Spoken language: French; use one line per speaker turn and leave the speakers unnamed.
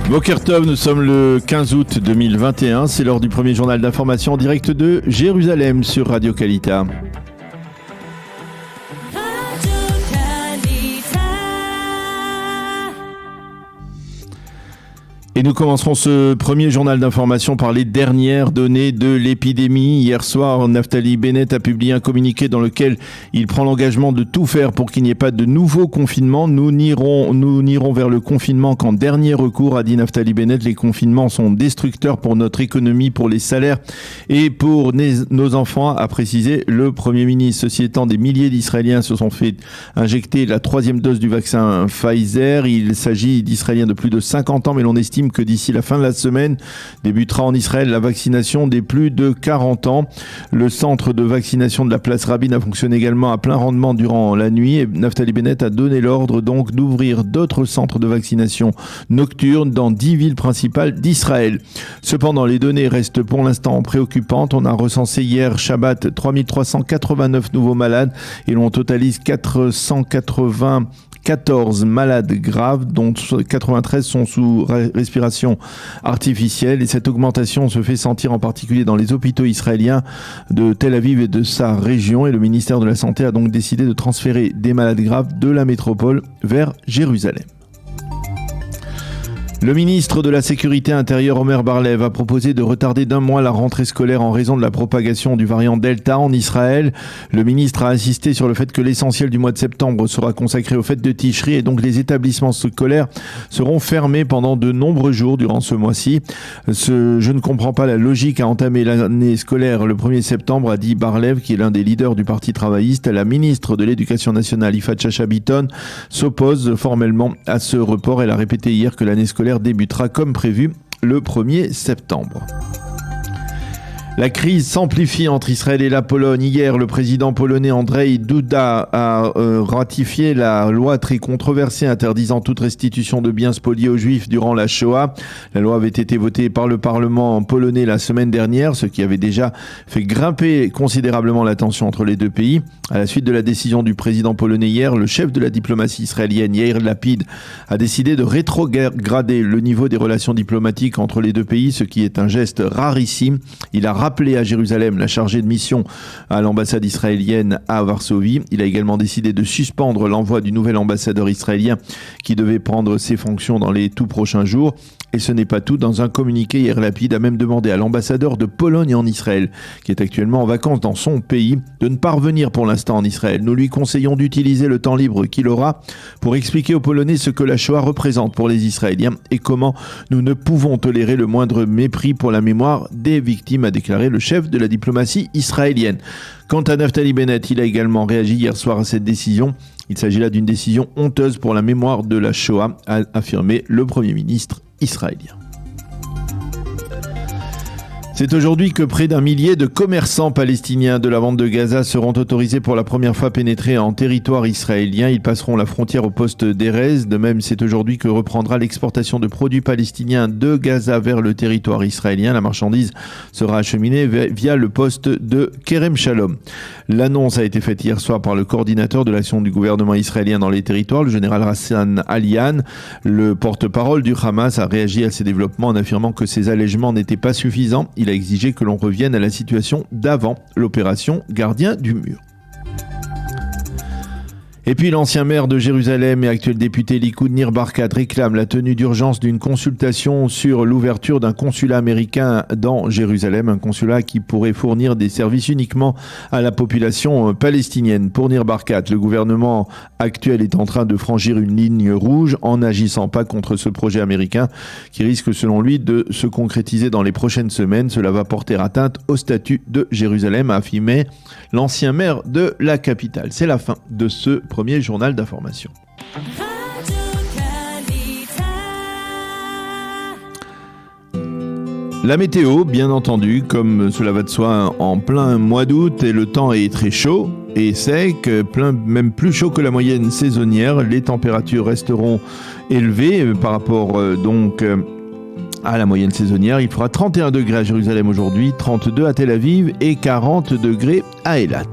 Boker Tov, nous sommes le 15 août 2021, c'est l'heure du premier journal d'information en direct de Jérusalem sur Radio Kalita. Et nous commencerons ce premier journal d'information par les dernières données de l'épidémie. Hier soir, Naftali Bennett a publié un communiqué dans lequel il prend l'engagement de tout faire pour qu'il n'y ait pas de nouveau confinement. Nous n'irons vers le confinement qu'en dernier recours, a dit Naftali Bennett. Les confinements sont destructeurs pour notre économie, pour les salaires et pour nos enfants, a précisé le Premier ministre. Ceci étant, des milliers d'Israéliens se sont fait injecter la 3e dose du vaccin Pfizer. Il s'agit d'Israéliens de plus de 50 ans, mais l'on estime que d'ici la fin de la semaine débutera en Israël la vaccination des plus de 40 ans. Le centre de vaccination de la place Rabin a fonctionné également à plein rendement durant la nuit et Naftali Bennett a donné l'ordre donc d'ouvrir d'autres centres de vaccination nocturnes dans 10 villes principales d'Israël. Cependant, les données restent pour l'instant préoccupantes. On a recensé hier Shabbat 3389 nouveaux malades et l'on totalise 494 malades graves, dont 93 sont sous respiration artificielle. Et cette augmentation se fait sentir en particulier dans les hôpitaux israéliens de Tel Aviv et de sa région. Et le ministère de la Santé a donc décidé de transférer des malades graves de la métropole vers Jérusalem. Le ministre de la Sécurité intérieure, Omer Bar-Lev, a proposé de retarder d'un mois la rentrée scolaire en raison de la propagation du variant Delta en Israël. Le ministre a insisté sur le fait que l'essentiel du mois de septembre sera consacré aux fêtes de Tishri et donc les établissements scolaires seront fermés pendant de nombreux jours durant ce mois-ci. Je ne comprends pas la logique à entamer l'année scolaire le 1er septembre, a dit Bar-Lev, qui est l'un des leaders du Parti travailliste. La ministre de l'Éducation nationale, Yifat Shasha Bitton, s'oppose formellement à ce report. Elle a répété hier que l'année scolaire débutera comme prévu le 1er septembre. La crise s'amplifie entre Israël et la Pologne. Hier, le président polonais Andrzej Duda a ratifié la loi très controversée interdisant toute restitution de biens spoliés aux Juifs durant la Shoah. La loi avait été votée par le Parlement polonais la semaine dernière, ce qui avait déjà fait grimper considérablement la tension entre les deux pays. À la suite de la décision du président polonais hier, le chef de la diplomatie israélienne, Yair Lapid, a décidé de rétrograder le niveau des relations diplomatiques entre les deux pays, ce qui est un geste rarissime. Il a rappelé à Jérusalem la chargée de mission à l'ambassade israélienne à Varsovie. Il a également décidé de suspendre l'envoi du nouvel ambassadeur israélien qui devait prendre ses fonctions dans les tout prochains jours. Et ce n'est pas tout. Dans un communiqué, Yair Lapid a même demandé à l'ambassadeur de Pologne en Israël, qui est actuellement en vacances dans son pays, de ne pas revenir pour l'instant en Israël. Nous lui conseillons d'utiliser le temps libre qu'il aura pour expliquer aux Polonais ce que la Shoah représente pour les Israéliens et comment nous ne pouvons tolérer le moindre mépris pour la mémoire des victimes, a déclaré le chef de la diplomatie israélienne. Quant à Naftali Bennett, il a également réagi hier soir à cette décision. Il s'agit là d'une décision honteuse pour la mémoire de la Shoah, a affirmé le Premier ministre israélien. C'est aujourd'hui que près d'1 millier de commerçants palestiniens de la bande de Gaza seront autorisés pour la première fois à pénétrer en territoire israélien. Ils passeront la frontière au poste d'Erez. De même, c'est aujourd'hui que reprendra l'exportation de produits palestiniens de Gaza vers le territoire israélien. La marchandise sera acheminée via le poste de Kerem Shalom. L'annonce a été faite hier soir par le coordinateur de l'action du gouvernement israélien dans les territoires, le général Hassan Alian. Le porte-parole du Hamas a réagi à ces développements en affirmant que ces allègements n'étaient pas suffisants. Il a exigé que l'on revienne à la situation d'avant l'opération Gardien du Mur. Et puis l'ancien maire de Jérusalem et actuel député Likoud Nir Barkat réclame la tenue d'urgence d'une consultation sur l'ouverture d'un consulat américain dans Jérusalem, un consulat qui pourrait fournir des services uniquement à la population palestinienne. Pour Nir Barkat, le gouvernement actuel est en train de franchir une ligne rouge en n'agissant pas contre ce projet américain qui risque selon lui de se concrétiser dans les prochaines semaines. Cela va porter atteinte au statut de Jérusalem, a affirmé l'ancien maire de la capitale. C'est la fin de ce premier journal d'information. La météo, bien entendu, comme cela va de soi en plein mois d'août, et le temps est très chaud et sec, même plus chaud que la moyenne saisonnière. Les températures resteront élevées par rapport à la moyenne saisonnière. Il fera 31 degrés à Jérusalem aujourd'hui, 32 à Tel Aviv et 40 degrés à Eilat.